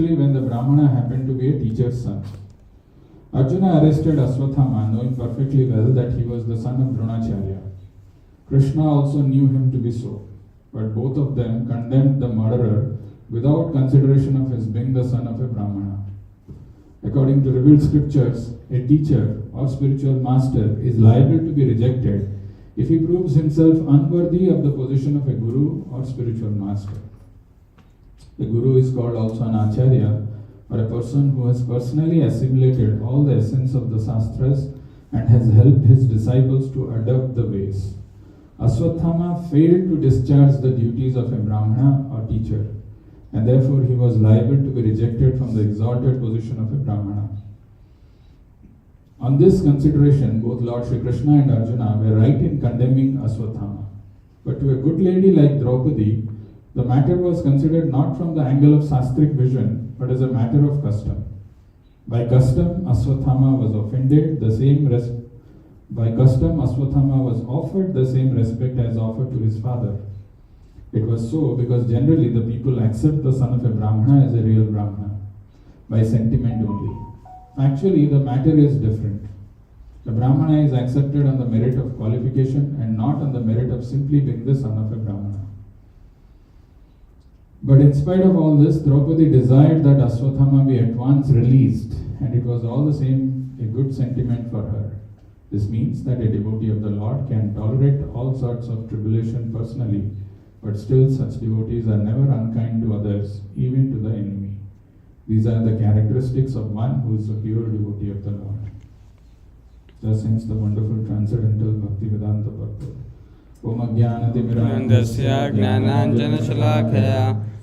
when the Brahmana happened to be a teacher's son. Arjuna arrested Aswathama, knowing perfectly well that he was the son of Dronacharya. Krishna also knew him to be so, but both of them condemned the murderer without consideration of his being the son of a Brahmana. According to revealed scriptures, a teacher or spiritual master is liable to be rejected if he proves himself unworthy of the position of a guru or spiritual master. The guru is called also an acharya, or a person who has personally assimilated all the essence of the Shastras and has helped his disciples to adopt the ways. Aswathama failed to discharge the duties of a Brahmana or teacher, and therefore he was liable to be rejected from the exalted position of a Brahmana. On this consideration, both Lord Shri Krishna and Arjuna were right in condemning Aswathama. But to a good lady like Draupadi, the matter was considered not from the angle of Shastric vision, but as a matter of custom. By custom, Aswathama was offended, Aswathama was offered the same respect as offered to his father. It was so because generally the people accept the son of a Brahmana as a real Brahmana, by sentiment only. Actually, the matter is different. The Brahmana is accepted on the merit of qualification and not on the merit of simply being the son of a Brahmana. But in spite of all this, Draupadi desired that Aswathama be at once released, and it was all the same a good sentiment for her. This means that a devotee of the Lord can tolerate all sorts of tribulation personally, but still such devotees are never unkind to others, even to the enemy. These are the characteristics of one who is a pure devotee of the Lord. Thus ends the wonderful transcendental Bhaktivedanta purport. Om Ajnanatimirandasya Jnananjana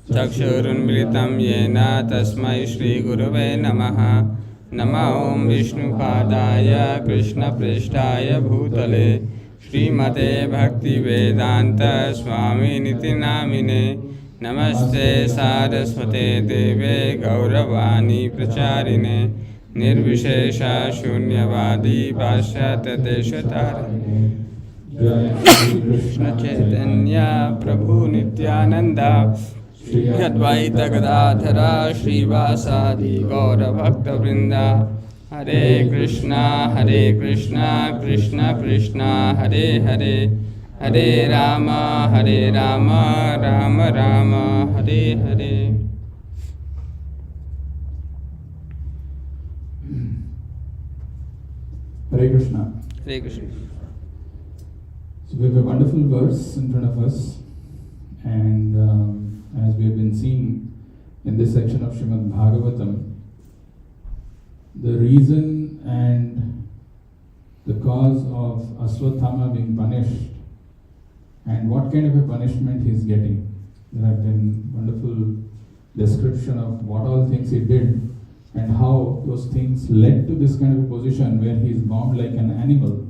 Chakshurunmilitam Yena Tasmai Shri Gurave Namaha. Nama Om Vishnupadaya Krishna Prishtaya Bhutale Srimate Bhakti Vedanta Swami Niti Namine Namaste Saraswate Deve Gauravani Pracharine Nirvishesha Shunyavadi Pashyatya Deshatarine Krishna Chaitanya Prabhu Nityananda Shri Advaita Gadadhara Srivasadi Gaura Bhakta Vrinda Hare Krishna Krishna Krishna Hare Hare Hare Rama Rama Rama Hare Hare. Hare Krishna. Hare Krishna. So we have a wonderful verse in front of us, and as we have been seeing in this section of Srimad Bhagavatam, the reason and the cause of Aswathama being punished and what kind of a punishment he is getting. There have been wonderful description of what all things he did and how those things led to this kind of a position where he is bound like an animal.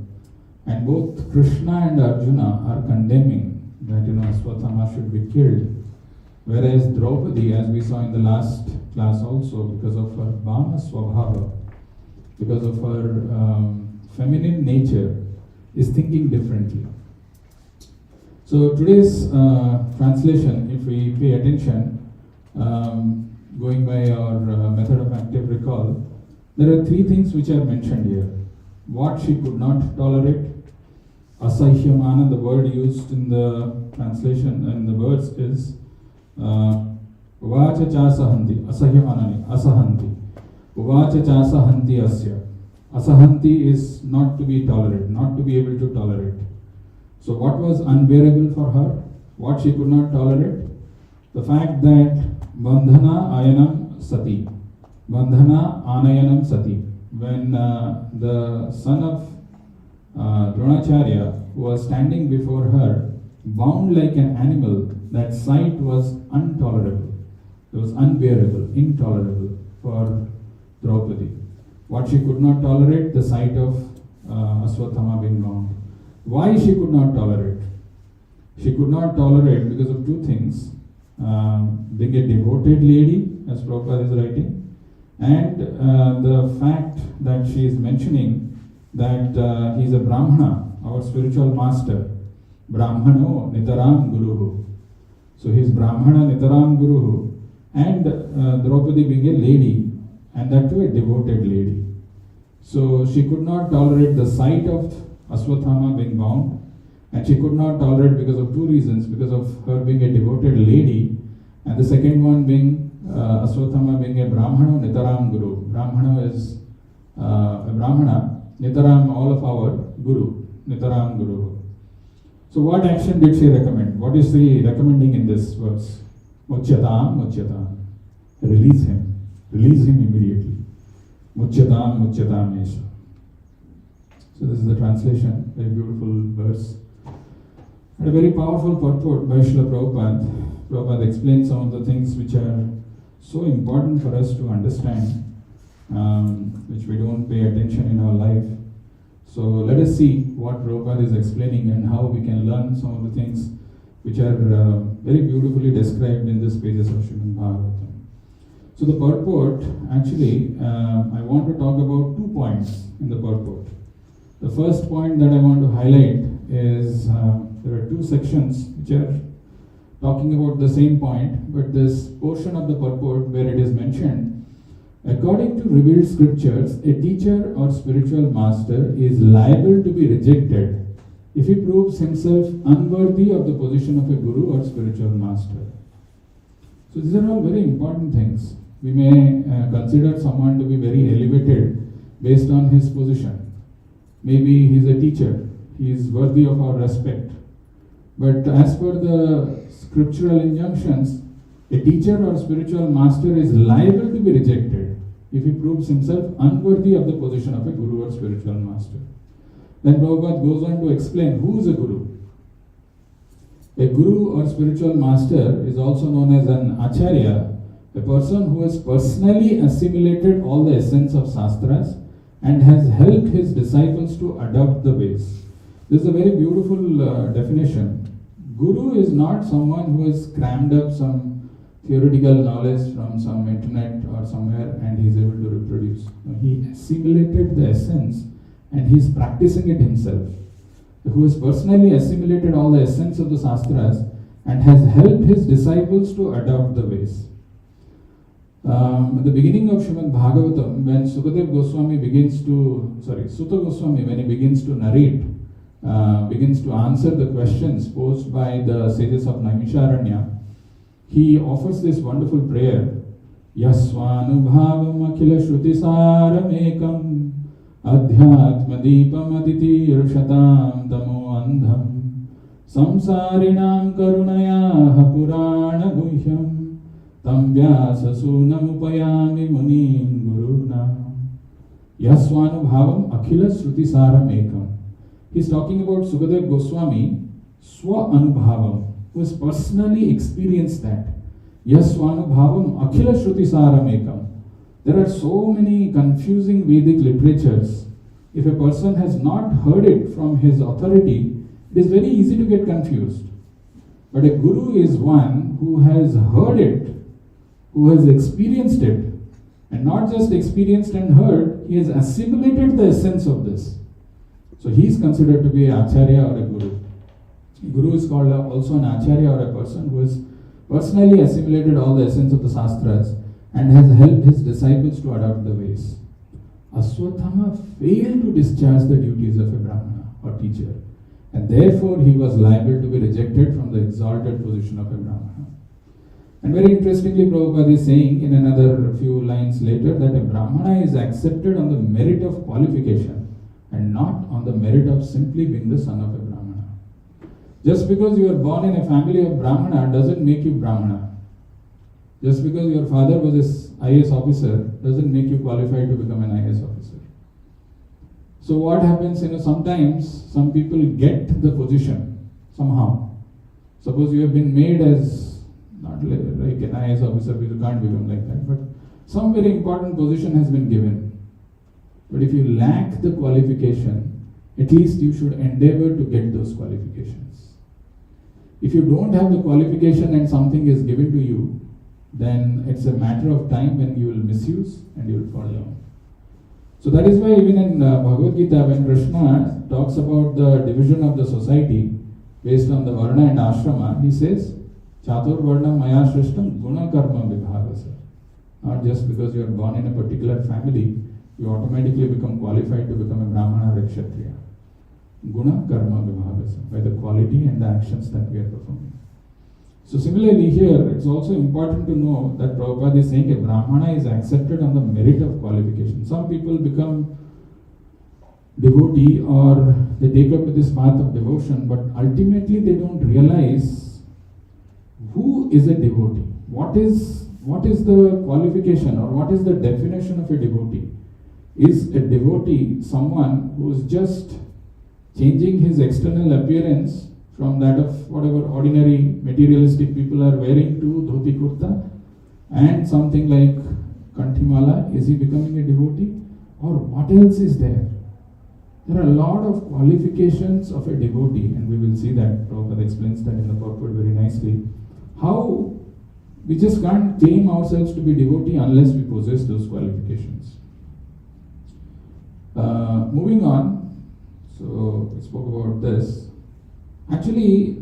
And both Krishna and Arjuna are condemning that Aswathama should be killed. Whereas Draupadi, as we saw in the last class also, because of her Bhama Swabhava, because of her feminine nature, is thinking differently. So today's translation, if we pay attention, going by our method of active recall, there are three things which are mentioned here. What she could not tolerate, asahyamana, the word used in the translation and the words is uvacha chasahanti, asahyamana, asahanti. Uvacha chasahanti asya. Asahanti is not to be tolerated, not to be able to tolerate. So what was unbearable for her? What she could not tolerate? The fact that bandhana ayanam sati. Bandhana anayanam sati. When the son of Dronacharya, who was standing before her, bound like an animal, that sight was intolerable. It was unbearable, intolerable for Draupadi. What she could not tolerate, the sight of Aswathama being bound. Why she could not tolerate? She could not tolerate because of two things. Being a devoted lady, as Prabhupada is writing, and the fact that she is mentioning that he is a Brahmana, our spiritual master. Brahmano Nitaram Guruhu. So he is Brahmana Nitaram Guruhu, and Draupadi being a lady, and that too a devoted lady. So she could not tolerate the sight of Aswathama being bound, and she could not tolerate because of two reasons, because of her being a devoted lady, and the second one being Aswathama being a Brahmana, Nitaram Guru. Brahmana is a Brahmana, Nitaram all of our Guru, Nitaram Guru. So what action did she recommend? What is she recommending in this verse? Muchyatam, Muchyatam. Release him. Release him immediately. Muchyatam, Muchyatam Esha. So this is the translation, very beautiful verse. And a very powerful purport by Srila Prabhupada. Prabhupada explains some of the things which are so important for us to understand, which we don't pay attention in our life. So let us see what Prabhupada is explaining and how we can learn some of the things which are very beautifully described in these pages of Srimad Bhagavatam. So the purport, actually, I want to talk about 2 points in the purport. The first point that I want to highlight is there are 2 sections which are talking about the same point, but this portion of the purport where it is mentioned, according to revealed scriptures, a teacher or spiritual master is liable to be rejected if he proves himself unworthy of the position of a guru or spiritual master. So these are all very important things. We may consider someone to be very elevated based on his position. Maybe he is a teacher, he is worthy of our respect. But as per the scriptural injunctions, a teacher or spiritual master is liable to be rejected if he proves himself unworthy of the position of a guru or spiritual master. Then Prabhupada goes on to explain who is a guru. A guru or spiritual master is also known as an acharya, a person who has personally assimilated all the essence of Shastras and has helped his disciples to adopt the ways. This is a very beautiful definition. Guru is not someone who has crammed up some theoretical knowledge from some internet or somewhere and he is able to reproduce. No, he assimilated the essence and he is practicing it himself. Who has personally assimilated all the essence of the Shastras and has helped his disciples to adopt the ways. At the beginning of Srimad Bhagavatam, when Sukadeva Goswami Sutta Goswami, when he begins to narrate, begins to answer the questions posed by the sages of Naimisharanya, he offers this wonderful prayer. Yasvanubhavam akhila shrutisāram ekam adhyatma deepam aditi irshatam tamo andham samsarinam karunaya purana guhyam tam vyasa sunamupayami munim guruna. Yasvanubhavam akhila shrutisāram ekam. He is talking about Sukadeva Goswami, Swa Anubhavam, who has personally experienced that. Yasvanubhavam Akhila Shrutisāram Ekam. There are so many confusing Vedic literatures. If a person has not heard it from his authority, it is very easy to get confused. But a guru is one who has heard it, who has experienced it, and not just experienced and heard, he has assimilated the essence of this. So he is considered to be an acharya or a guru. A guru is called also an acharya or a person who has personally assimilated all the essence of the Shastras and has helped his disciples to adopt the ways. Aswathama failed to discharge the duties of a Brahmana or teacher, and therefore he was liable to be rejected from the exalted position of a Brahmana. And very interestingly, Prabhupada is saying in another few lines later that a Brahmana is accepted on the merit of qualification and not on the merit of simply being the son of a Brahmana. Just because you are born in a family of Brahmana doesn't make you Brahmana. Just because your father was an IAS officer doesn't make you qualified to become an IAS officer. So what happens, sometimes some people get the position somehow. Suppose you have been made as, not like an IAS officer, because you can't become like that, but some very important position has been given. But if you lack the qualification, at least you should endeavor to get those qualifications. If you don't have the qualification and something is given to you, then it's a matter of time when you will misuse and you will fall down. So that is why even in Bhagavad Gita, when Krishna talks about the division of the society based on the Varna and Ashrama, he says, Chatur Varnam Maya Shrishtam Guna Karma Vibhavasa. Not just because you are born in a particular family, you automatically become qualified to become a Brahmana or a Kshatriya. Guna Karma Vibhavasa, by the quality and the actions that we are performing. So similarly here, it's also important to know that Prabhupada is saying a Brahmana is accepted on the merit of qualification. Some people become devotee or they take up to this path of devotion, but ultimately they don't realize who is a devotee. What is the qualification or what is the definition of a devotee? Is a devotee someone who is just changing his external appearance from that of whatever ordinary materialistic people are wearing to dhoti kurta and something like kanthimala? Is he becoming a devotee? Or what else is there? There are a lot of qualifications of a devotee, and we will see that. Prabhupada explains that in the purport very nicely. How we just can't claim ourselves to be devotee unless we possess those qualifications. Moving on, so we spoke about this. Actually,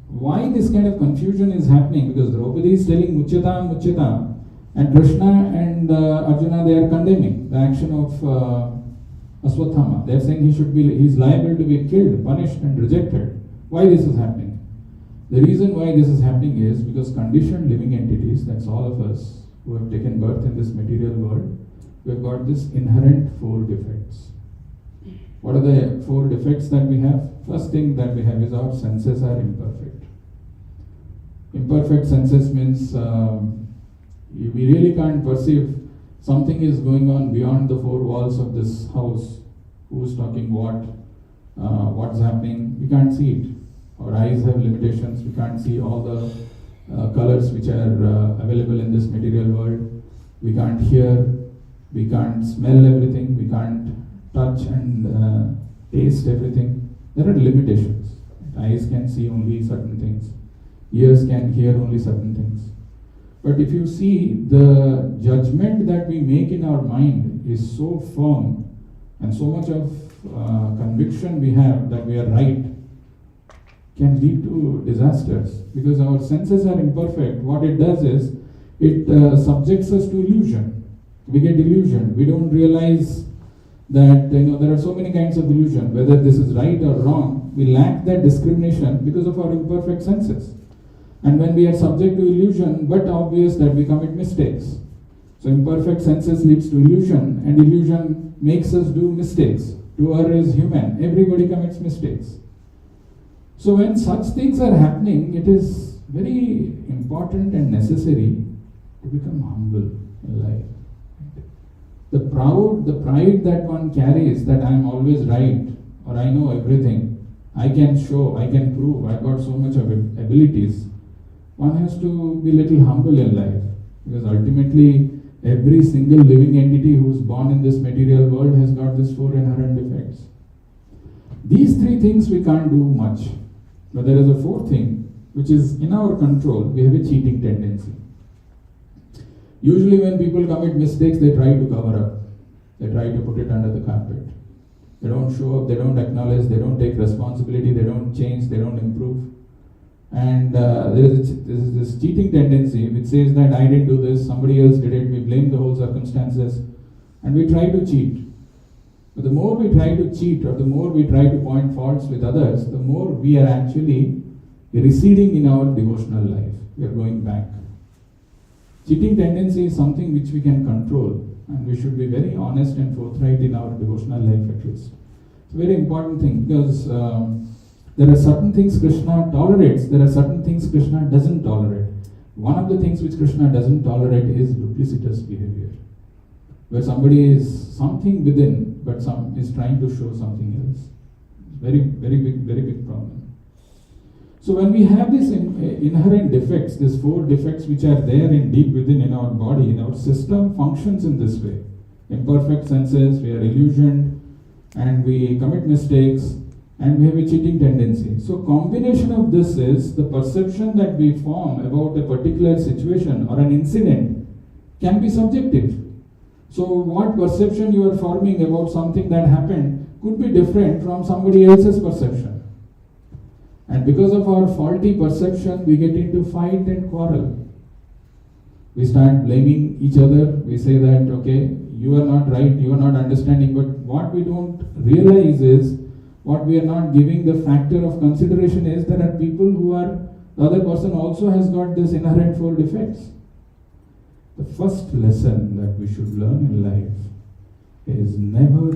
why this kind of confusion is happening, because Draupadi is telling Muchyata, Muchyata, and Krishna and Arjuna, they are condemning the action of Aswathama. They are saying he is liable to be killed, punished and rejected. Why this is happening? The reason why this is happening is because conditioned living entities, that's all of us who have taken birth in this material world, we have got this inherent 4 defects. What are the 4 defects that we have? First thing that we have is our senses are imperfect. Imperfect senses means we really can't perceive something is going on beyond the 4 walls of this house. Who's talking what? What's happening? We can't see it. Our eyes have limitations. We can't see all the colors which are available in this material world. We can't hear. We can't smell everything. We can't touch and taste everything. There are limitations. Eyes can see only certain things. Ears can hear only certain things. But if you see, the judgment that we make in our mind is so firm and so much of conviction we have that we are right, can lead to disasters, because our senses are imperfect. What it does is, it subjects us to illusion. We get illusioned. We don't realize that there are so many kinds of illusion, whether this is right or wrong. We lack that discrimination because of our imperfect senses. And when we are subject to illusion, but obvious that we commit mistakes. So imperfect senses leads to illusion, and illusion makes us do mistakes. To err is human. Everybody commits mistakes. So when such things are happening, it is very important and necessary to become humble in life. The pride that one carries, that I am always right, or I know everything, I can show, I can prove, I've got so much of abilities. One has to be little humble in life, because ultimately every single living entity who is born in this material world has got these 4 inherent defects. These 3 things we can't do much. But there is a 4th thing, which is in our control. We have a cheating tendency. Usually when people commit mistakes, they try to cover up. They try to put it under the carpet. They don't show up, they don't acknowledge, they don't take responsibility, they don't change, they don't improve. And there is this cheating tendency which says that I didn't do this, somebody else did it, we blame the whole circumstances, and we try to cheat. But the more we try to cheat, or the more we try to point faults with others, the more we are actually receding in our devotional life. We are going back. Cheating tendency is something which we can control, and we should be very honest and forthright in our devotional life at least. It's a very important thing, because there are certain things Krishna tolerates, there are certain things Krishna doesn't tolerate. One of the things which Krishna doesn't tolerate is duplicitous behavior, where somebody is something within, but some is trying to show something else. Very big problem. So when we have these inherent defects, these 4 defects which are there in deep within in our body, in our system functions in this way. Imperfect senses, we are illusioned, and we commit mistakes, and we have a cheating tendency. So combination of this is the perception that we form about a particular situation or an incident can be subjective. So what perception you are forming about something that happened could be different from somebody else's perception. And because of our faulty perception, we get into fight and quarrel. We start blaming each other. We say that, okay, you are not right, you are not understanding. But what we don't realize is, what we are not giving the factor of consideration is, there are people who are, the other person also has got this inherent four defects. The first lesson that we should learn in life is never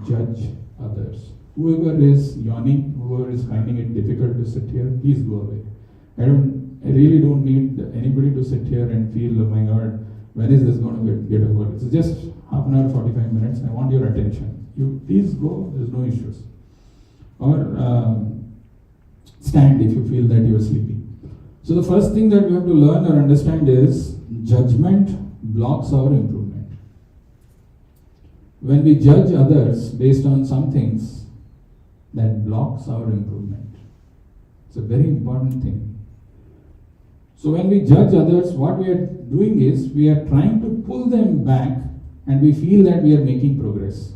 judge others. Whoever is yawning, whoever is finding it difficult to sit here, please go away. I really don't need anybody to sit here and feel, oh my God, when is this going to get over? It's just half an hour, 45 minutes. I want your attention. You please go, there's no issues. Or stand if you feel that you are sleepy. So the first thing that we have to learn or understand is, judgment blocks our improvement. When we judge others based on some things, that blocks our improvement. It's a very important thing. So when we judge others, what we are doing is, we are trying to pull them back, and we feel that we are making progress.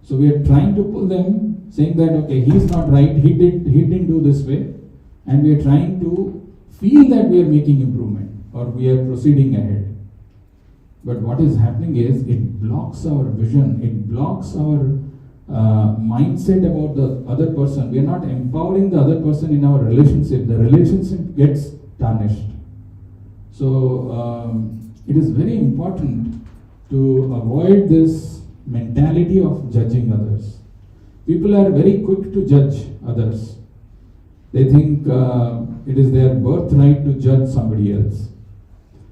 So we are trying to pull them, saying that, okay, he's not right, he didn't do this way, and we are trying to feel that we are making improvement, or we are proceeding ahead. But what is happening is, it blocks our vision, it blocks our mindset about the other person. We are not empowering the other person in our relationship. The relationship gets tarnished. So it is very important to avoid this mentality of judging others. People are very quick to judge others. They think it is their birthright to judge somebody else.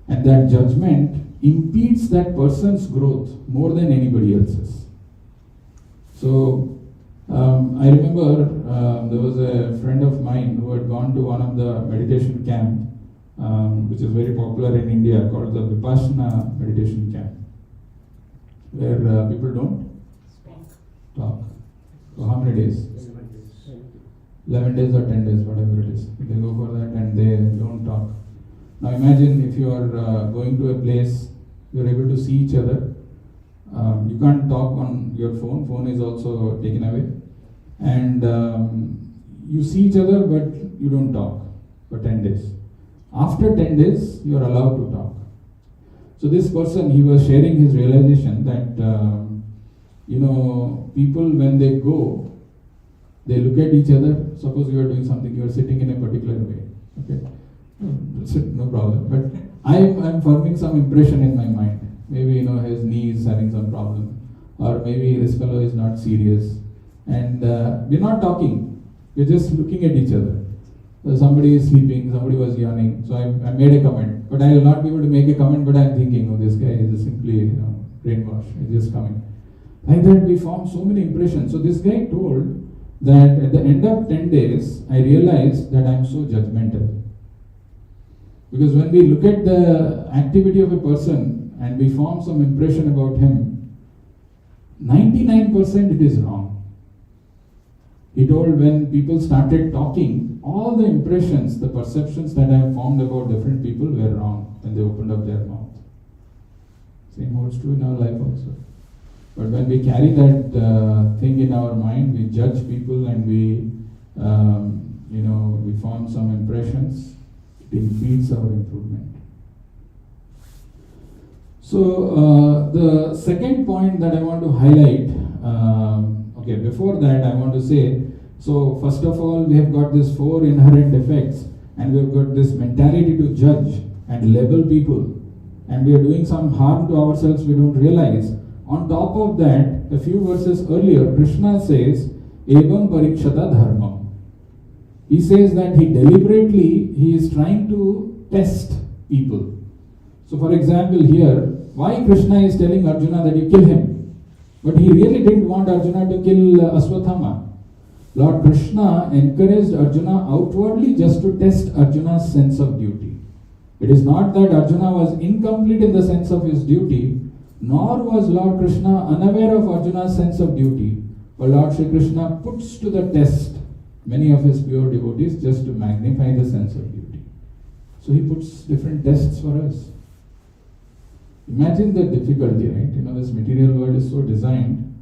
And that judgment impedes that person's growth more than anybody else's. So, I remember there was a friend of mine who had gone to one of the meditation camp, which is very popular in India, called the Vipassana meditation camp, where people don't talk. So how many days? 11 days or 10 days, whatever it is. They go for that and they don't talk. Now imagine if you are going to a place, you are able to see each other. You can't talk on your phone. Phone is also taken away. And you see each other, but you don't talk for 10 days. After 10 days, you are allowed to talk. So this person, he was sharing his realization that, people when they go, they look at each other. Suppose you are doing something, you are sitting in a particular way. Okay, no problem. But I'm forming some impression in my mind. Maybe his knee is having some problem, or maybe this fellow is not serious, and we're not talking. We're just looking at each other. So somebody is sleeping, somebody was yawning. So I made a comment, but I will not be able to make a comment. But I'm thinking, oh, this guy is simply brainwashed. He's just coming. Like that, we form so many impressions. So this guy told that at the end of 10 days, I realized that I'm so judgmental. Because when we look at the activity of a person and we form some impression about him, 99% it is wrong. He told when people started talking, all the impressions, the perceptions that I have formed about different people were wrong when they opened up their mouth. Same holds true in our life also. But when we carry that thing in our mind, we judge people and we form some impressions, it impedes our improvement. So the second point that I want to highlight, before that I want to say, so first of all, we have got these 4 inherent defects, and we have got this mentality to judge and label people, and we are doing some harm to ourselves we don't realize. On top of that, a few verses earlier, Krishna says, Evam parikshata dharmam. He says that he is trying to test people. So for example here, why Krishna is telling Arjuna that you kill him? But he really didn't want Arjuna to kill Aswathama. Lord Krishna encouraged Arjuna outwardly just to test Arjuna's sense of duty. It is not that Arjuna was incomplete in the sense of his duty, nor was Lord Krishna unaware of Arjuna's sense of duty, but Lord Shri Krishna puts to the test many of his pure devotees just to magnify the sense of duty. So he puts different tests for us. Imagine the difficulty, right? This material world is so designed,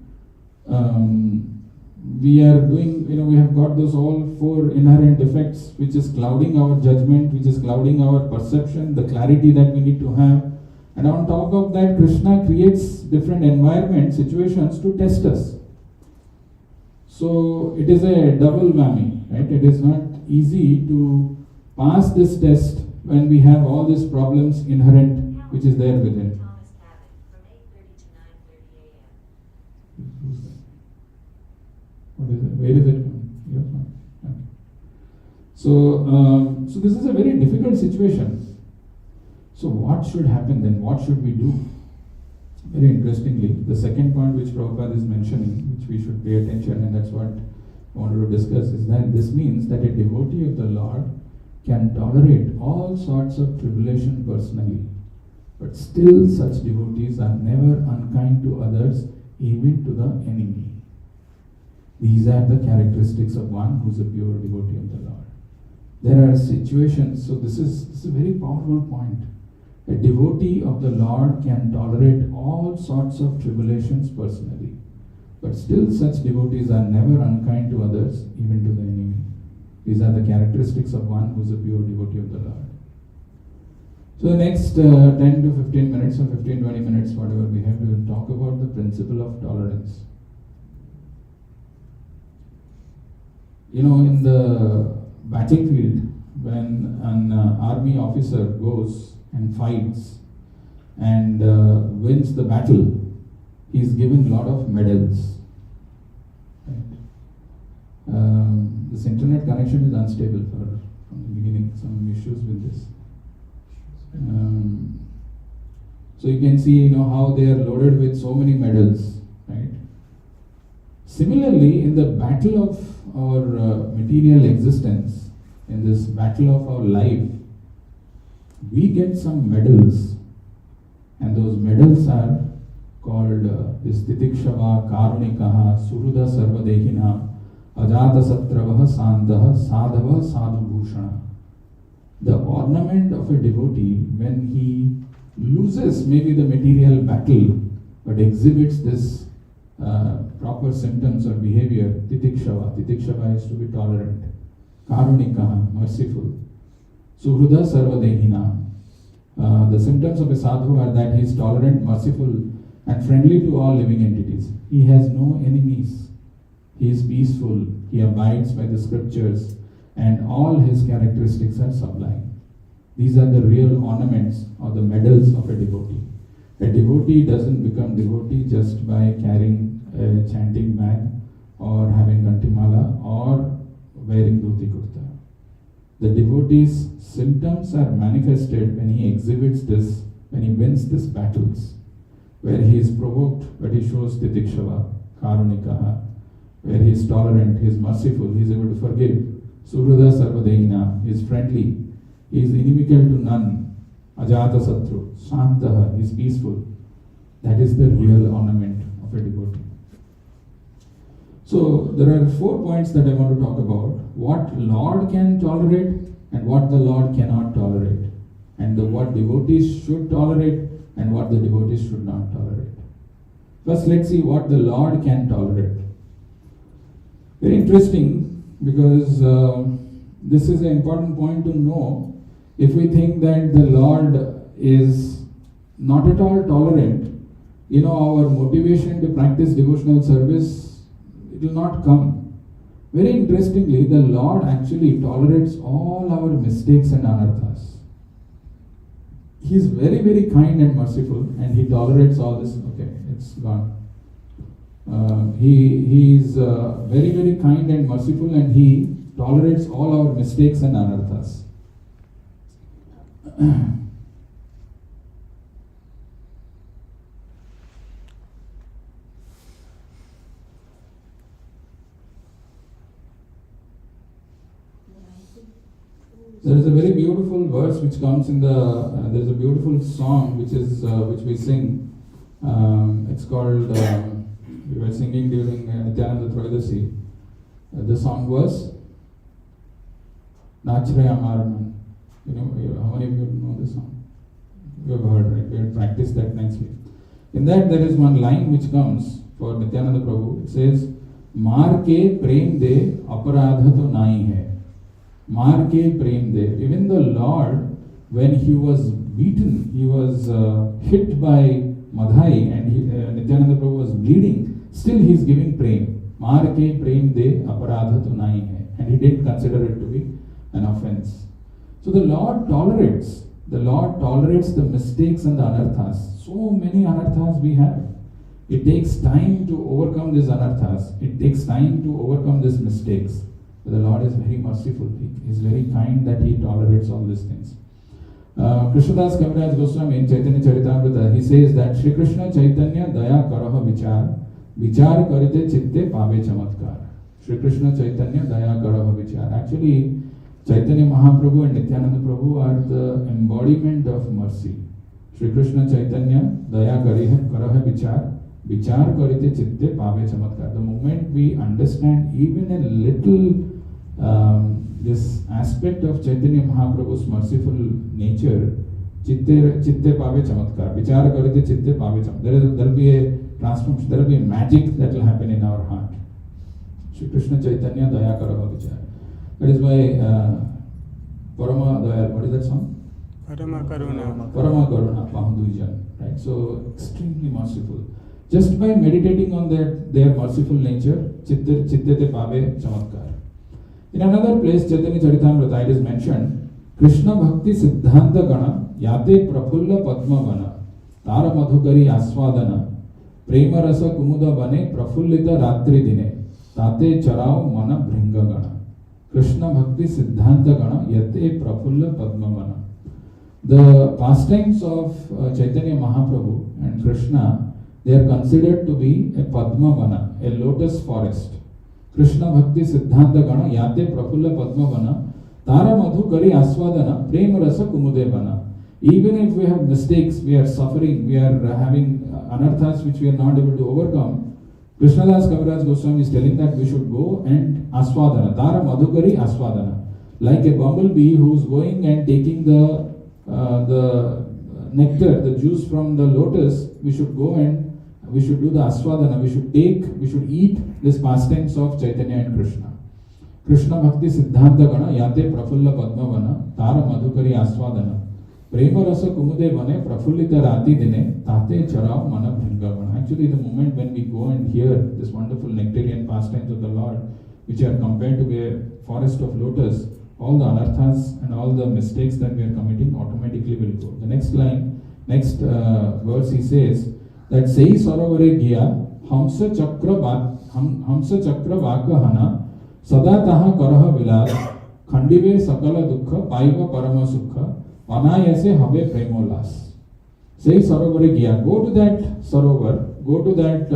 we are doing, we have got those all four inherent defects which is clouding our judgment, which is clouding our perception, the clarity that we need to have. And on top of that, Krishna creates different environment, situations to test us. So it is a double whammy, right? It is not easy to pass this test when we have all these problems inherent, which is there within. What is it? Where is it from? Okay. So this is a very difficult situation. So what should happen then? What should we do? Very interestingly, the second point which Prabhupada is mentioning, which we should pay attention, and that's what I wanted to discuss, is that this means that a devotee of the Lord can tolerate all sorts of tribulation personally, but still such devotees are never unkind to others, even to the enemy. These are the characteristics of one who is a pure devotee of the Lord. There are situations, so this is a very powerful point. A devotee of the Lord can tolerate all sorts of tribulations personally, but still such devotees are never unkind to others, even to the enemy. These are the characteristics of one who is a pure devotee of the Lord. So the next 10 to 15 minutes or 15-20 minutes, whatever we have, we will talk about the principle of tolerance. In the battlefield, when an army officer goes and fights and wins the battle, he is given a lot of medals. Right? This internet connection is unstable from the beginning, some issues with this. So you can see, how they are loaded with so many medals, right? Similarly, in the battle of our material existence, in this battle of our life, we get some medals, and those medals are called Titikshava, Karunikaha, Suhruda Sarvadehina, Ajata Satravaha, Sandaha, Sadhava, Sadhubhushana. The ornament of a devotee, when he loses maybe the material battle, but exhibits this proper symptoms or behavior, Titikshava. Titikshava is to be tolerant. Karunikaha, merciful. Suhruda Sarvadehina. The symptoms of a sadhu are that he is tolerant, merciful, and friendly to all living entities. He has no enemies. He is peaceful. He abides by the scriptures, and all his characteristics are sublime. These are the real ornaments or the medals of a devotee. A devotee doesn't become devotee just by carrying a chanting bag or having kantimala or wearing dhoti kurta. The devotee's symptoms are manifested when he exhibits this, when he wins these battles, where he is provoked, but he shows titikshava, karunikaha, where he is tolerant, he is merciful, he is able to forgive. Suhruda Sarvadehina, he is friendly, he is inimical to none. Ajata Satru, Shantaha, he is peaceful. That is the real ornament of a devotee. So there are 4 points that I want to talk about. What Lord can tolerate and what the Lord cannot tolerate. And what devotees should tolerate and what the devotees should not tolerate. First, let's see what the Lord can tolerate. Very interesting, because this is an important point to know. If we think that the Lord is not at all tolerant, our motivation to practice devotional service, it will not come. Very interestingly, the Lord actually tolerates all our mistakes and anarthas. He is very, very kind and merciful, and he tolerates all this. Okay, it's gone. He is very, very kind and merciful, and he tolerates all our mistakes and anarthas. There is a very beautiful verse which comes in the. There is a beautiful song which we sing. It's called. We were singing during Nityananda Troyadasi. The song was Nachre Amarman. How many of you know this song? You have heard, right? We have practiced that nicely. In that, there is one line which comes for Nityananda Prabhu. It says, मार के प्रेम दे अपराध तो नाई है. मार के प्रेम दे. Even the Lord, when he was beaten, he was hit by Madhai, and Nityananda Prabhu was bleeding, still he is giving prem. मार के प्रेम दे अपराध तो नाई है. And he didn't consider it to be an offense. So the Lord tolerates the mistakes and the anarthas. So many anarthas we have. It takes time to overcome these anarthas. It takes time to overcome these mistakes. But the Lord is very merciful. He is very kind that He tolerates all these things. Krishnadas Kaviraj Goswami in Chaitanya Charitamrita, he says that Shri Krishna Chaitanya Daya Karaha Vichar, Vichar Karite Chitte Pave Chamatkar. Shri Krishna Chaitanya Daya Karaha Vichar. Actually, Chaitanya Mahaprabhu and Nityananda Prabhu are the embodiment of mercy. Shri Krishna Chaitanya Daya Karaha Vichar, Vichar Karite Chitte Pave Chamatkar. The moment we understand even a little this aspect of Chaitanya Mahaprabhu's merciful nature, Chitte Pave Chamatkar, Vichar Karite Chitte Pave Chamatkar. There will be a transformation, there will be a magic that will happen in our heart. Shri Krishna Chaitanya Daya Karaha Vichar. That is why Parama Daya, what is that song? Parama Karuna. Parama Karuna Pahandujan. Right? So extremely merciful. Just by meditating on their merciful nature, Chitte Pave Chamatkar. In another place, Chaitanya Charitamrita, it is mentioned, Krishna Bhakti Siddhanta Gana Yate Prafulla Padma Vana Tara Madhukari Aswadana Prema Rasa Kumuda Bane Prafullita Ratri Dine Tate Charao Mana Bhringa Gana. Krishna Bhakti Siddhanta Gana Yate Prafulla Padma Vana. The pastimes of Chaitanya Mahaprabhu and Krishna, they are considered to be a Padma Vana, a lotus forest. Krishna Bhakti Siddhanta Gana Yate Prafulla Padma Vana Tara Madhukari Aswadana Prema Rasa Kumude Vana. Even if we have mistakes, we are suffering, we are having anarthas which we are not able to overcome, Krishnadas Kaviraj Goswami is telling that we should go and Aswadana, Tara Madhukari Aswadana. Like a bumblebee who is going and taking the nectar, the juice from the lotus, we should go and we should do the Aswadana, we should eat this pastimes of Chaitanya and Krishna. Krishna Bhakti Siddhanta Gana Yate Prafulla Padma Vana Tara Madhukari Aswadana Prema Rasa Kumude Vane Prafullita Rati Dine Tate Charao Mana Bhringa Vana. Actually, the moment when we go and hear this wonderful nectarian pastimes of the Lord, which are compared to a forest of lotus, all the anarthas and all the mistakes that we are committing automatically will go. The next line, next verse, he says that Sei Saravare Gya Hamsa Chakra Vakahana Sadataha Karaha Vilas Khandive Sakala Dukha Paiva Parama Sukha Anayase Have Premolas. Sei Saravare Gya. Go to that Sarovar, go to that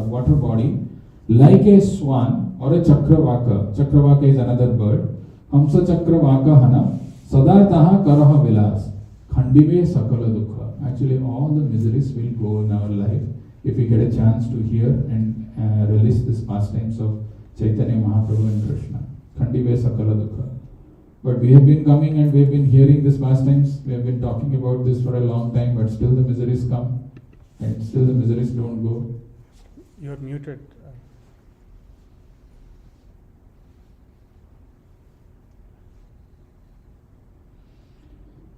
water body like a swan or a Chakravaka. Chakravaka is another bird. Hamsa Chakravaka Hana Sadataha Karaha Vilas Khandive Sakala Dukha. Actually, all the miseries will go in our life if we get a chance to hear and release this pastimes of Chaitanya Mahaprabhu and Krishna. Khandive Sakala Dukha. But we have been coming and we have been hearing this pastimes. We have been talking about this for a long time, but still the miseries come and still the miseries don't go. You are muted.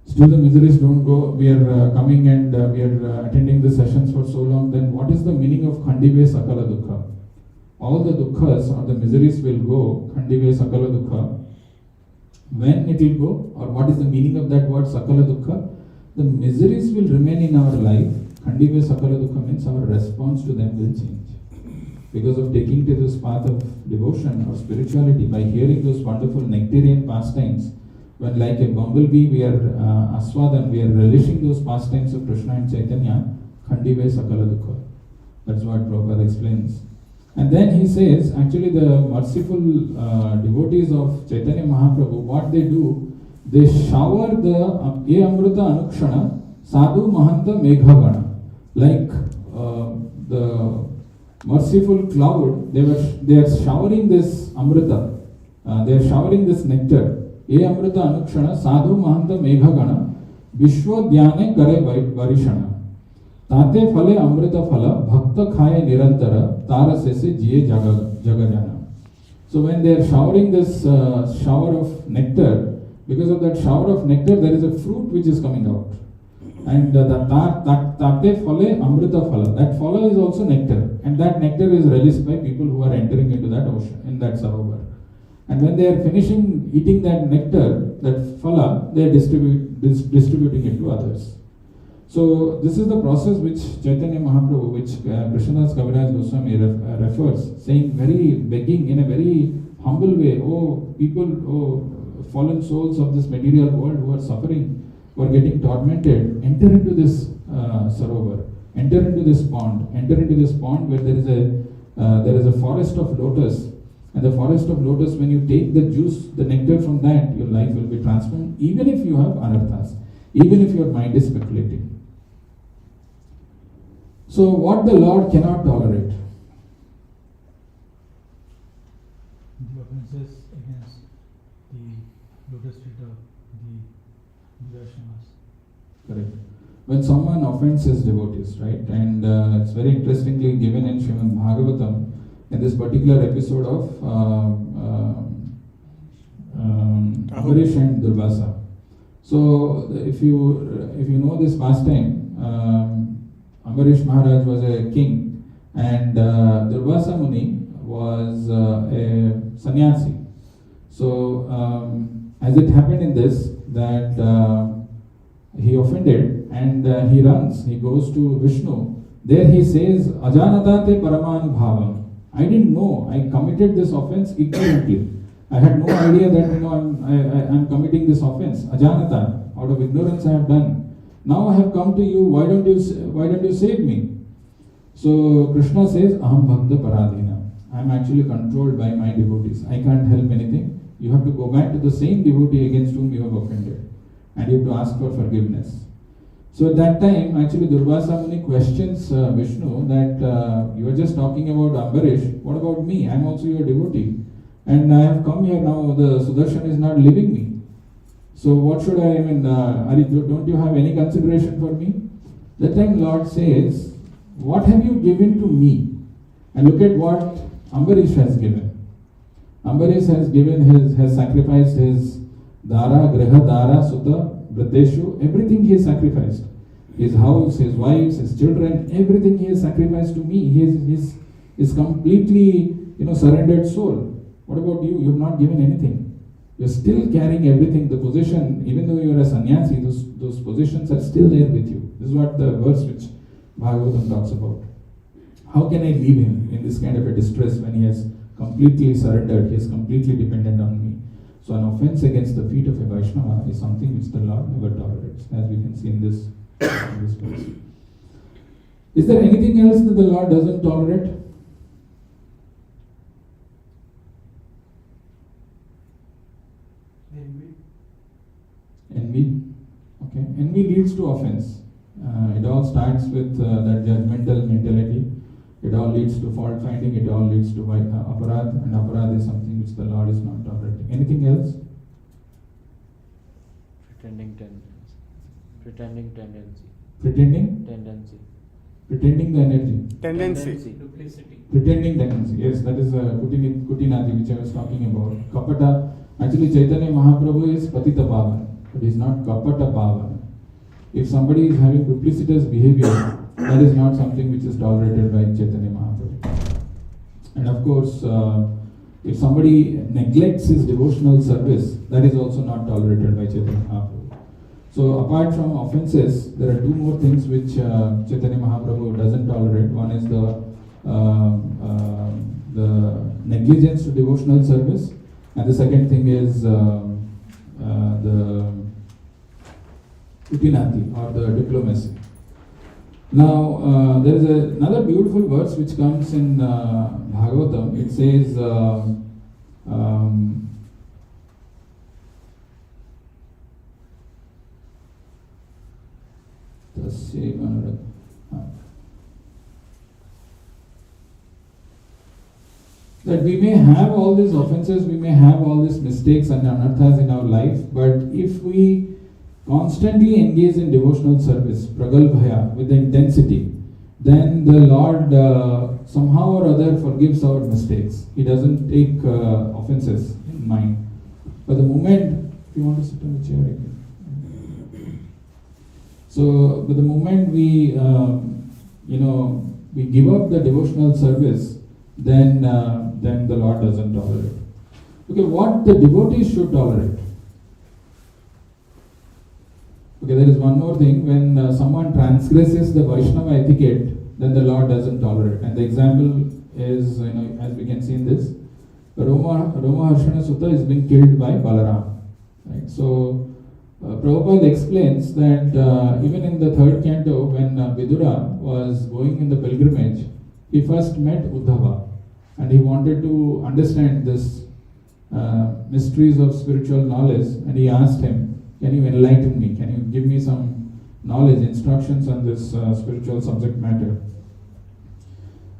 Still the miseries don't go. We are coming and we are attending the sessions for so long. Then what is the meaning of Khandive Sakala Dukha? All the dukhas or the miseries will go. Khandive Sakala Dukha. When it will go, or what is the meaning of that word Sakala Dukha? The miseries will remain in our life. Khandive Sakala Dukha means our response to them will change. Because of taking to this path of devotion or spirituality, by hearing those wonderful nectarian pastimes, when like a bumblebee we are aswadan, we are relishing those pastimes of Krishna and Chaitanya, Khandive Sakala Dukha. That's what Prabhupada explains. And then he says, actually the merciful devotees of Chaitanya Mahaprabhu, what they do, they shower the Ye Amrita Anukshana Sadhu Mahanta Meghagana. Like the merciful cloud, they are showering this Amrita, they are showering this nectar. Ye Amrita Anukshana Sadhu Mahanta Meghagana Vishwa Dhyane Kare Varishana ताते फले अमृत फल भक्त खाए निरंतर तारसे से जिए जगजाना. So when they are showering this shower of nectar, because of that shower of nectar there is a fruit which is coming out. And the tate phale amrita phala, that phala is also nectar, and that nectar is relished by people who are entering into that ocean, in that sarovar. And when they are finishing eating that nectar, that phala, they are distributing it to others. So this is the process which Chaitanya Mahaprabhu, which Krishnadas Kaviraj Goswami refers, saying very begging in a very humble way, oh people, oh fallen souls of this material world who are suffering, who are getting tormented, enter into this sarovar, enter into this pond where there is a forest of lotus, and the forest of lotus, when you take the juice, the nectar from that, your life will be transformed, even if you have anarthas, even if your mind is speculating. So what the Lord cannot tolerate? The offenses against the lotus feet of the Vaishnavas. Correct. When someone offends his devotees, right? And it's very interestingly given in Srimad Bhagavatam, in this particular episode of Ambarish and Durvasa. So if you know this pastime, Ambarish Maharaj was a king, and Durvasa Muni was a sannyasi. So as it happened in this, that he offended, and he runs, he goes to Vishnu. There he says, Ajanadate Paramanubhavam. I didn't know, I committed this offense ignorantly. I had no idea that I'm committing this offense. Ajanata, out of ignorance I have done. Now I have come to you, why don't you save me? So Krishna says, Aham Bhakta Paradhina. I am actually controlled by my devotees. I can't help anything. You have to go back to the same devotee against whom you have offended, and you have to ask for forgiveness. So at that time, actually Durvasa Muni questions Vishnu that you are just talking about Ambarish, what about me? I am also your devotee. And I have come here now, the Sudarshan is not leaving me. So what should don't you have any consideration for me? That time Lord says, what have you given to me? And look at what Ambarish has given. Ambarish has sacrificed his Dara, Griha, Dara, Sutta, Brateshu, everything he has sacrificed. His house, his wives, his children, everything he has sacrificed to me. He is completely, surrendered soul. What about you? You have not given anything. You are still carrying everything. The position, even though you are a sannyasi, those positions are still there with you. This is what the verse which Bhagavatam talks about. How can I leave him in this kind of a distress when he has completely surrendered, he is completely dependent on me? So an offense against the feet of a Vaishnava is something which the Lord never tolerates, as we can see in this verse. Is there anything else that the Lord doesn't tolerate? Envy. Okay. Envy leads to offense. It all starts with that judgmental mentality. It all leads to fault finding. It all leads to aparad, and aparad is something which the Lord is not tolerating. Anything else? Pretending tendency. Pretending the energy. Tendency. Duplicity. Pretending tendency. Yes, that is Kutinati which I was talking about. Kapata. Actually, Chaitanya Mahaprabhu is Patita Pavan, but he is not Kapata Pavan. If somebody is having duplicitous behavior, that is not something which is tolerated by Chaitanya Mahaprabhu. And of course, if somebody neglects his devotional service, that is also not tolerated by Chaitanya Mahaprabhu. So apart from offenses, there are two more things which Chaitanya Mahaprabhu doesn't tolerate. One is the negligence to devotional service, and the second thing is the utinati or the diplomacy. Now, there is another beautiful verse which comes in Bhagavatam. It says, that we may have all these offenses, we may have all these mistakes and anarthas in our life, but if we constantly engage in devotional service, pragalbhaya, with intensity, then the Lord somehow or other forgives our mistakes. He doesn't take offenses in mind. But the moment, if you want to sit on the chair again. So, but the moment we, we give up the devotional service, then the Lord doesn't tolerate. Okay, what the devotees should tolerate? Okay, there is one more thing. When someone transgresses the Vaishnava etiquette, then the Lord doesn't tolerate. And the example is, as we can see in this, Roma Harshana Sutta is being killed by Balaram. Right? So, Prabhupada explains that even in the third canto, when Vidura was going in the pilgrimage, he first met Uddhava and he wanted to understand this mysteries of spiritual knowledge, and he asked him, can you enlighten me? Can you give me some knowledge, instructions on this spiritual subject matter?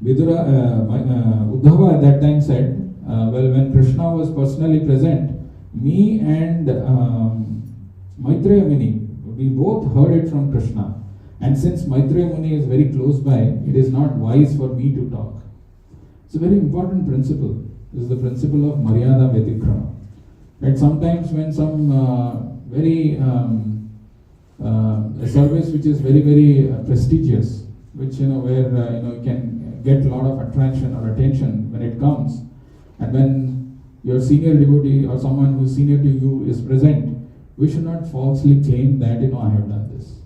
Uddhava at that time said, well, when Krishna was personally present, me and Maitreya Muni, we both heard it from Krishna. And since Maitreya Muni is very close by, it is not wise for me to talk. It's a very important principle. This is the principle of Maryada Vyatikrama. Right? Sometimes when some a service which is very, very prestigious, which where you can get a lot of attraction or attention when it comes, and when your senior devotee or someone who is senior to you is present, we should not falsely claim that I have done this,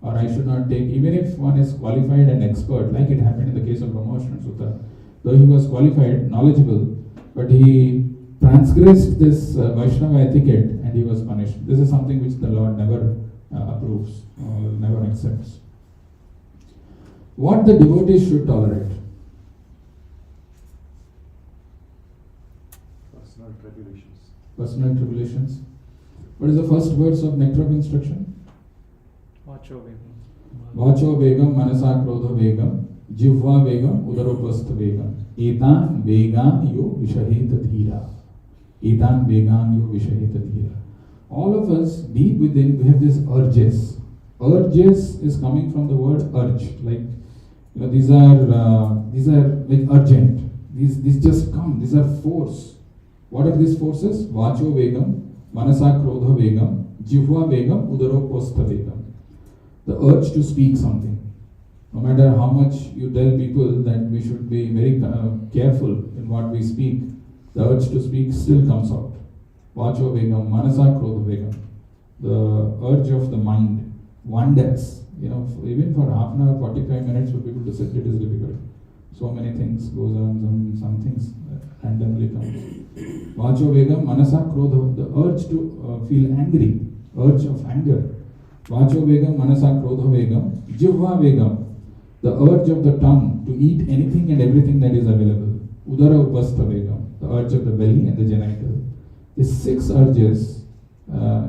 or I should not take, even if one is qualified and expert, like it happened in the case of Brahmavarshana Sutta. Though he was qualified, knowledgeable, but he transgressed this Vaishnava etiquette and he was punished. This is something which the Lord never approves or never accepts. What the devotees should tolerate? Personal tribulations. Personal tribulations. What is the first verse of Nectar of Instruction? Vacho Vegam. Vacho Vegam, Manasa Krodha Vegam, Jivva Vegam, Udaropastha Vegam. Etan Vegan Yo Vishaheta Dhira. Etan Vegan Yo Vishaheta Dhira. All of us, deep within, we have these urges. Urges is coming from the word urge. Like, these are like urgent. These just come. These are force. What are these forces? Vacho Vegam, Manasa Krodha Vegam, Jivva Vegam, Udaropastha Vegam. The urge to speak something. No matter how much you tell people that we should be very careful in what we speak, the urge to speak still comes out. Vacho Vegam, Manasa Krodha Vegam. The urge of the mind wanders. Even for half an hour, 45 minutes for people to sit, it is difficult. So many things goes on, some things randomly comes. Vacho Vegam, Manasa Krodha, the urge to feel angry, urge of anger. Vacho Vegam, Manasa Krodha Vegam, Jivva Vegam, the urge of the tongue to eat anything and everything that is available. Udara Upastha Vegam, the urge of the belly and the genital. These 6 urges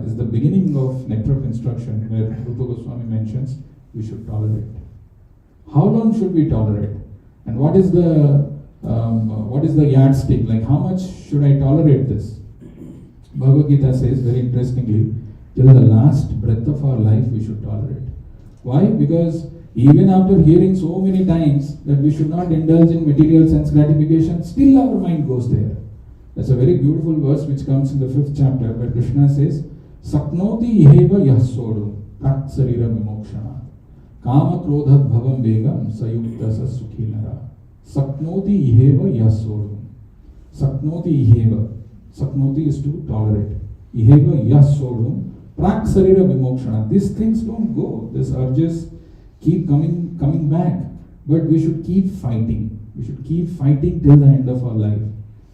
is the beginning of Nectar of Instruction, where Rupa Goswami mentions we should tolerate. How long should we tolerate? And what is the yardstick? Like, how much should I tolerate this? Bhagavad Gita says very interestingly, till the last breath of our life we should tolerate. Why? Because even after hearing so many times that we should not indulge in material sense gratification, still our mind goes there. That's a very beautiful verse which comes in the 5th chapter, where Krishna says, Saknoti iheva yahsodu tat sarira vimokshana kama krodhat bhavam vegam sayuktasa sukhinara. Saknoti iheva yahsodu. Saknoti iheva. Saknoti is to tolerate. Iheva yahsodu prak sarira vimokshana. These things don't go. These urges keep coming back. But we should keep fighting. We should keep fighting till the end of our life.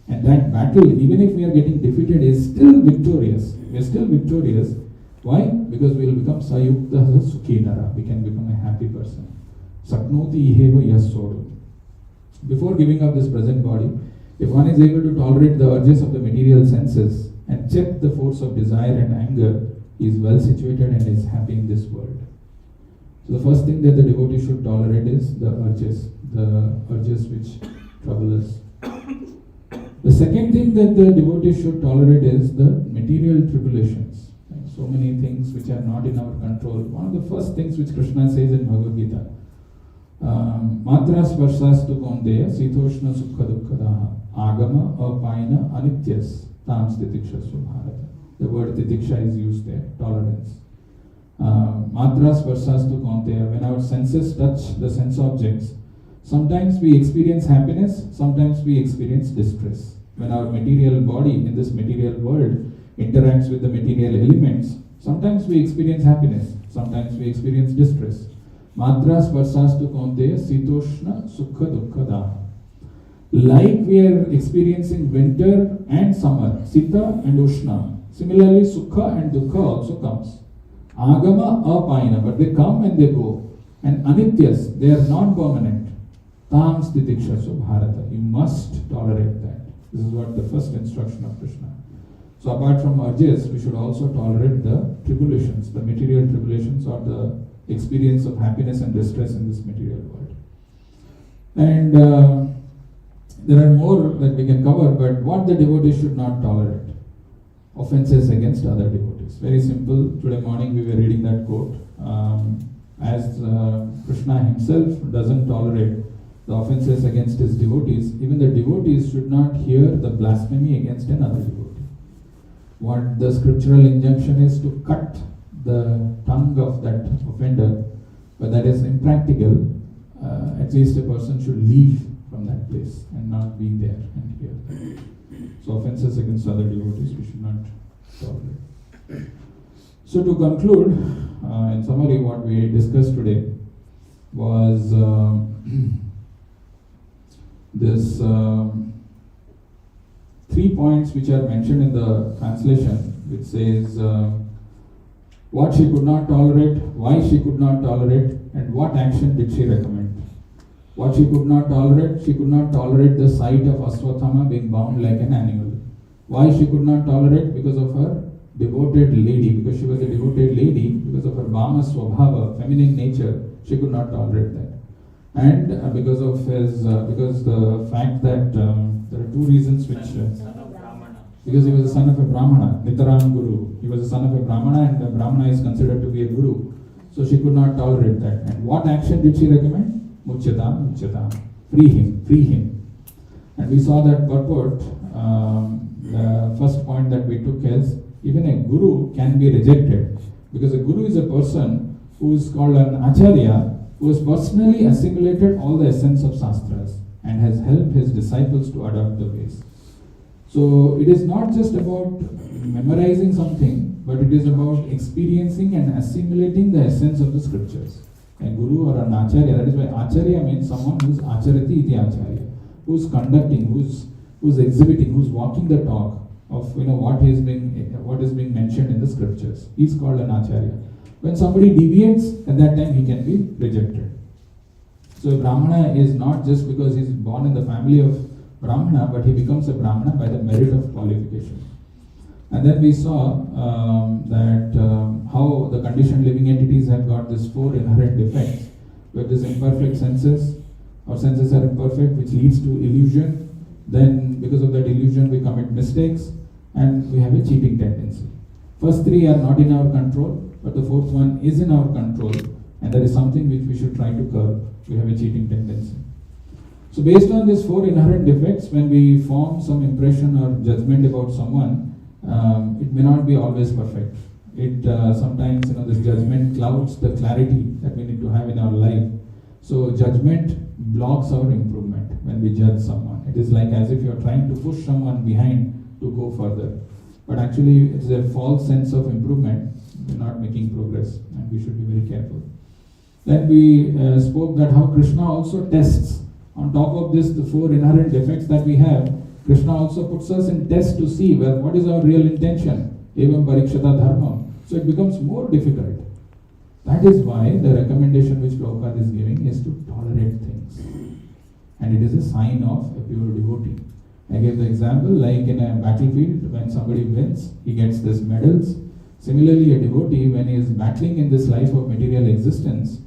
And that battle, even if we are getting defeated, is still victorious. We are still victorious. Why? Because we will become sayukta sukhinara. We can become a happy person. Saknoti iheva yassodu. Before giving up this present body, if one is able to tolerate the urges of the material senses and check the force of desire and anger, he is well situated and is happy in this world. So the first thing that the devotee should tolerate is the urges which trouble us. The second thing that the devotee should tolerate is the material tribulations. Right? So many things which are not in our control. One of the first things which Krishna says in Bhagavad Gita, Matra Svarsastu Kaunteya Sitoshna Sukha Dukkadaha Agama Apayana Anityas Tam Titikshasva Bharata. The word Titiksha is used there, tolerance. Matra Svarsastu Kaunteya, when our senses touch the sense objects, sometimes we experience happiness, sometimes we experience distress. When our material body in this material world interacts with the material elements, sometimes we experience happiness, sometimes we experience distress. Matra Svarsastu Kaunteya Sitoshna Sukha Dukkadaha. Like we are experiencing winter and summer, Sita and Ushna, similarly Sukha and Dukkha also comes. Agama Apayana, but they come and they go. And Anityas, they are non-permanent. Tam Titikshasva Bharata, you must tolerate that. This is what the first instruction of Krishna. So apart from urges, we should also tolerate the tribulations, the material tribulations or the experience of happiness and distress in this material world. And there are more that we can cover, but what the devotees should not tolerate. Offenses against other devotees. Very simple. Today morning we were reading that quote. As Krishna himself doesn't tolerate the offenses against his devotees, even the devotees should not hear the blasphemy against another devotee. What the scriptural injunction is to cut the tongue of that offender, but that is impractical. At least a person should leave from that place and not be there and hear that. So offenses against other devotees we should not tolerate. So to conclude, in summary, what we discussed today was this 3 points which are mentioned in the translation, which says what she could not tolerate, why she could not tolerate, and what action did she recommend. What she could not tolerate the sight of Aswathama being bound like an animal. Why she could not tolerate? Because of her devoted lady, because she was a devoted lady, because of her Bhama Swabhava, feminine nature, she could not tolerate that. And because of his, because the fact that there are 2 reasons which, because he was a son of a Brahmana, Nitaram Guru. He was a son of a Brahmana, and a Brahmana is considered to be a Guru. So she could not tolerate that. And what action did she recommend? Muchyatam, Muchyatam. Free him. And we saw that purport. The first point that we took is, even a Guru can be rejected. Because a Guru is a person who is called an Acharya, who has personally assimilated all the essence of Shastras and has helped his disciples to adopt the ways. So it is not just about memorizing something, but it is about experiencing and assimilating the essence of the scriptures. A Guru or an Acharya, that is why Acharya means someone who is Acharati iti Acharya, who is conducting, who is exhibiting, who is walking the talk of what is being mentioned in the scriptures. He is called an Acharya. When somebody deviates, at that time he can be rejected. So a Brahmana is not just because he is born in the family of Brahmana, but he becomes a Brahmana by the merit of qualification. And then we saw how the conditioned living entities have got these 4 inherent defects, with these imperfect senses. Our senses are imperfect, which leads to illusion. Then because of that illusion we commit mistakes, and we have a cheating tendency. First 3 are not in our control, but the 4th one is in our control, and that is something which we should try to curb. We have a cheating tendency. So based on these 4 inherent defects, when we form some impression or judgment about someone, it may not be always perfect. It sometimes this judgment clouds the clarity that we need to have in our life. So judgment blocks our improvement when we judge someone. It is like as if you are trying to push someone behind to go further. But actually it's a false sense of improvement. We're not making progress, and we should be very careful. Then we spoke that how Krishna also tests. On top of this, the 4 inherent defects that we have, Krishna also puts us in test to see what is our real intention. Evam parikshata dharma. So it becomes more difficult. That is why the recommendation which Prabhupada is giving is to tolerate things. And it is a sign of a pure devotee. I gave the example, like in a battlefield, when somebody wins, he gets these medals. Similarly, a devotee, when he is battling in this life of material existence,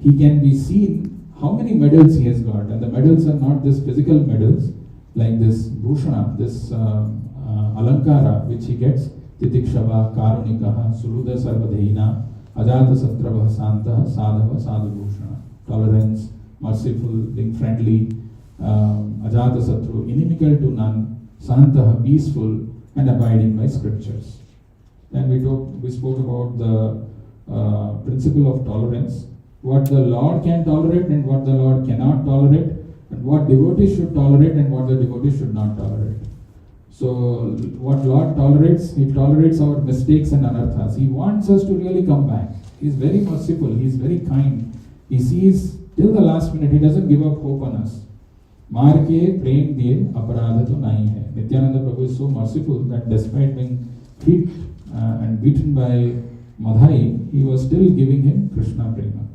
he can be seen how many medals he has got. And the medals are not just physical medals, like this bhushana, this alankara, which he gets. Titikshava Karunikaha Suluda Sarvadheina Ajata Satrava Santa Sadhava Sadhubhushana. Tolerance, merciful, being friendly, Ajata Satru, inimical to none, Santaha, peaceful, and abiding by scriptures. Then we spoke about the principle of tolerance, what the Lord can tolerate and what the Lord cannot tolerate, and what devotees should tolerate and what the devotees should not tolerate. So what Lord tolerates, He tolerates our mistakes and anarthas. He wants us to really come back. He is very merciful, He is very kind. He sees till the last minute, He doesn't give up hope on us. Mar ke prem diye aparadha to nahi hai. Nityananda Prabhu is so merciful that despite being hit and beaten by Madhai, he was still giving him Krishna prema.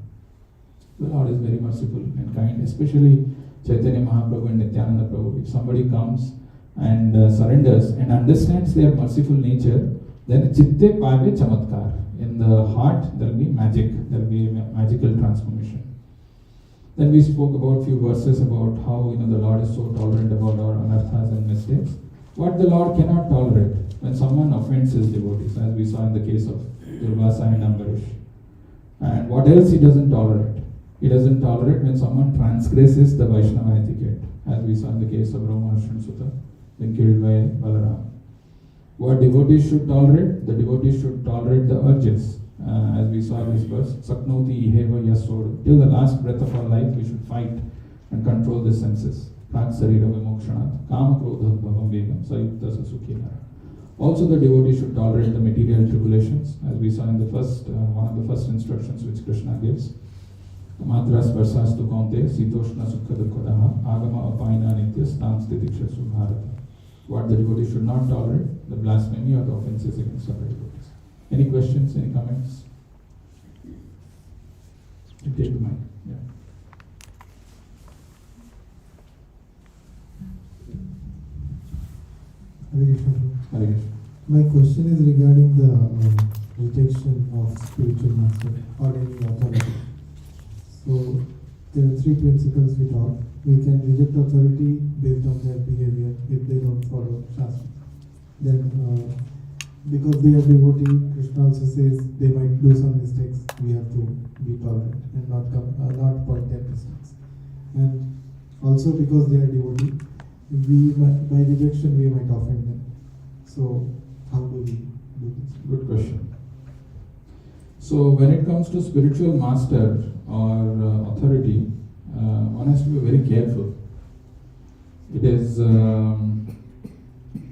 The Lord is very merciful and kind, especially Chaitanya Mahaprabhu and Nityananda Prabhu. If somebody comes and surrenders and understands their merciful nature, then chitte paave chamatkar. In the heart there will be magic, there will be a magical transformation. Then we spoke about few verses about how the Lord is so tolerant about our anarthas and mistakes. What the Lord cannot tolerate, when someone offends His devotees, as we saw in the case of Durvasa and Ambarish. And what else He doesn't tolerate? He doesn't tolerate when someone transgresses the Vaishnava etiquette, as we saw in the case of Ramaharshan Sutta, being killed by Balaram. What devotees should tolerate? The devotees should tolerate the urges. As we saw in this verse, Saknoti iheva yasodu. Till the last breath of our life, we should fight and control the senses. Prag sarira vimokshanat, kama krodha bhavam vegam, sayukta sasukhina. Also, the devotee should tolerate the material tribulations, as we saw in the first, one of the first instructions which Krishna gives. Matras varsastu kaunte, sitoshna sukha dukkadaha, agama apaina nitya stam stitikshasu bharata. What the devotee should not tolerate, the blasphemy or the offenses against other devotees. Any questions, any comments? You take the mic. Yeah. Hare Krishna. Hare Krishna. My question is regarding the rejection of spiritual master or any authority. So there are three principles we talk. We can reject authority based on their behavior if they don't follow Shastra. Then because they are devotee, Krishna also says they might do some mistakes. We have to be tolerant and not point their mistakes. And also because they are devotee, by rejection we might offend them. So how do we do this? Good question. So when it comes to spiritual master or authority, one has to be very careful. It is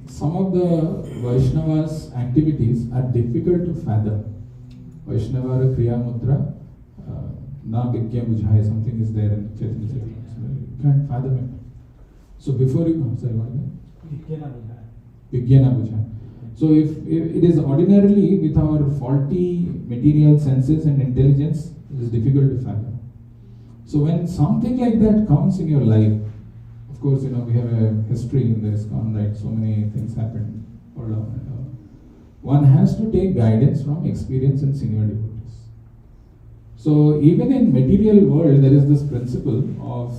some of the Vaishnavas' activities are difficult to fathom. Vaishnava Kriya Mudra, Na Bhikya Bujhaya, something is there in Chaitanya Charitamrita. You can't fathom it. So before you come, sorry, what is that? Bhikya Bujhaya. So if it is ordinarily with our faulty material senses and intelligence, it is difficult to fathom. So when something like that comes in your life, of course, we have a history in this ISKCON, right? So many things happened all around and all. One has to take guidance from experience and senior devotees. So even in material world, there is this principle of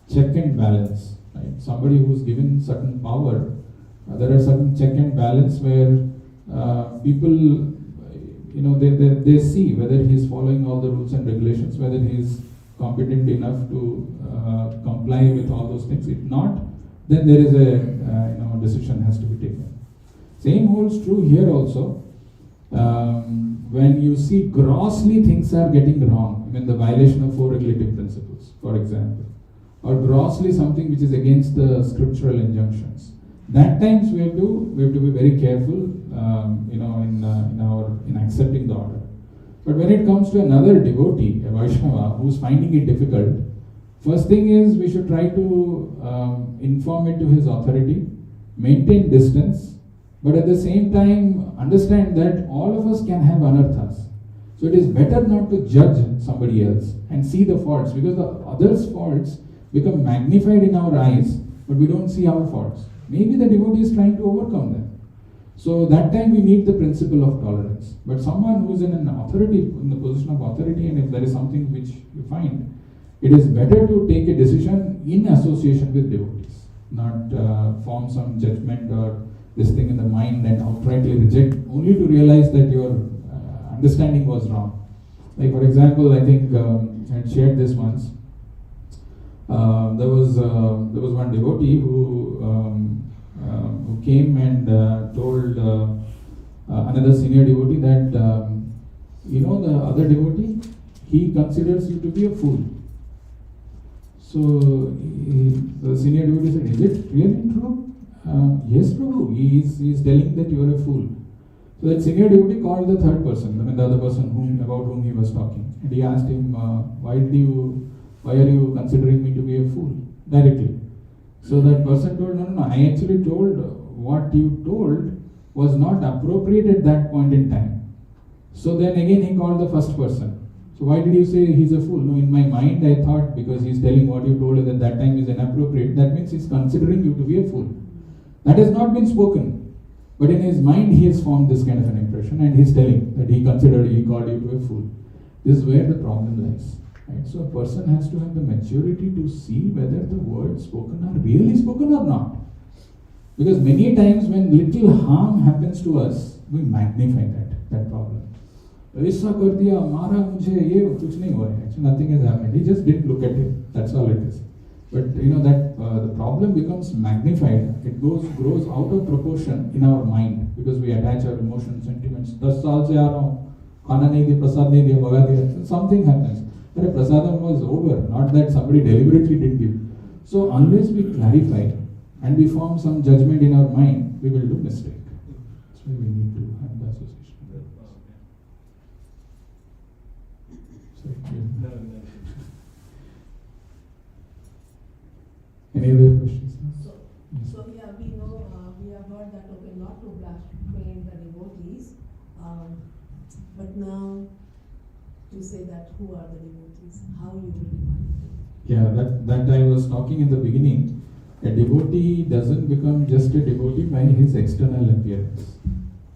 check and balance, right? Somebody who's given certain power, there are certain check and balance where people, they see whether he is following all the rules and regulations, whether he is competent enough to comply with all those things. If not, then there is a decision has to be taken. Same holds true here also. When you see grossly things are getting wrong, the violation of 4 regulative principles, for example, or grossly something which is against the scriptural injunctions, that times we have to be very careful, in accepting the order. But when it comes to another devotee, a Vaishnava, who is finding it difficult, first thing is we should try to inform it to his authority, maintain distance, but at the same time understand that all of us can have anarthas. So it is better not to judge somebody else and see the faults, because the other's faults become magnified in our eyes, but we don't see our faults. Maybe the devotee is trying to overcome them. So that time we need the principle of tolerance. But someone who is in an authority, in the position of authority, and if there is something which you find, it is better to take a decision in association with devotees, not form some judgment or this thing in the mind and outrightly reject, only to realize that your understanding was wrong. Like for example, I think I had shared this once. There was one devotee who came and told another senior devotee that the other devotee, he considers you to be a fool. So the senior devotee said, "Is it really true?" "Yes, Prabhu. He is telling that you are a fool." So that senior devotee called the third person, the other person about whom he was talking, and he asked him, "Why are you considering me to be a fool?" Directly. So that person told, No, I actually told what you told was not appropriate at that point in time. So then again he called the first person. So why did you say he's a fool? No, in my mind I thought because he's telling what you told at that time is inappropriate, that means he's considering you to be a fool. That has not been spoken. But in his mind he has formed this kind of an impression and he's telling that he called you to a fool. This is where the problem lies. Right? So a person has to have the maturity to see whether the words spoken are really spoken or not. Because many times when little harm happens to us, we magnify that problem. ऐसा कर दिया, मारा मुझे, ये कुछ नहीं हुआ है. Actually, nothing has happened. He just didn't look at it. That's all it is. But that the problem becomes magnified. It grows out of proportion in our mind because we attach our emotions, sentiments. 10 साल से आ रहा हूँ, खाना नहीं दिया, प्रसाद नहीं दिया, भगा दिया. Something happens. But prasadam was over, not that somebody deliberately didn't give. So unless we clarify and we form some judgment in our mind, we will do mistake. That's why we need to have the association. Any other questions? So yeah, we know, we have heard that, okay, not to blaspheme the devotees, but now to say that who are the devotees, how you will define them. Yeah, that I was talking in the beginning. A devotee doesn't become just a devotee by his external appearance.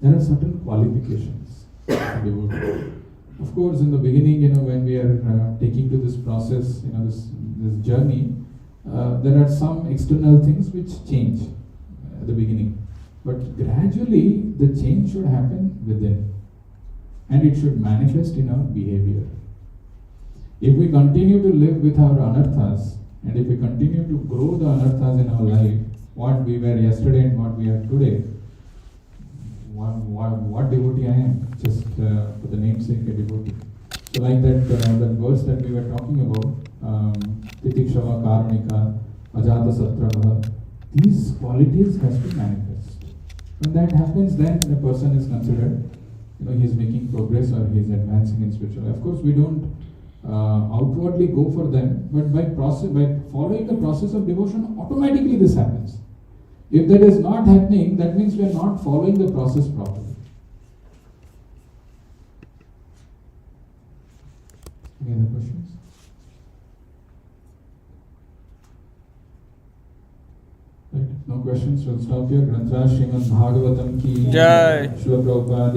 There are certain qualifications of a devotee. Of course, in the beginning, when we are taking to this process, this journey, there are some external things which change at the beginning. But gradually, the change should happen within. And it should manifest in our behavior. If we continue to live with our anarthas, and if we continue to grow the anarthas in our life, what we were yesterday and what we are today, what devotee I am, just for the namesake a devotee. So like that verse that we were talking about, Titikshava Karunika, Ajata Satrabha, these qualities has to manifest. When that happens, then a person is considered, he is making progress or he is advancing in spiritual life. Of course, we don't outwardly go for them, but by following the process of devotion, automatically this happens. If that is not happening, that means we are not following the process properly. Any other questions? Right. No questions. We'll stop here. Granthra Srimad Bhagavatam ki Jai. Srila Prabhupada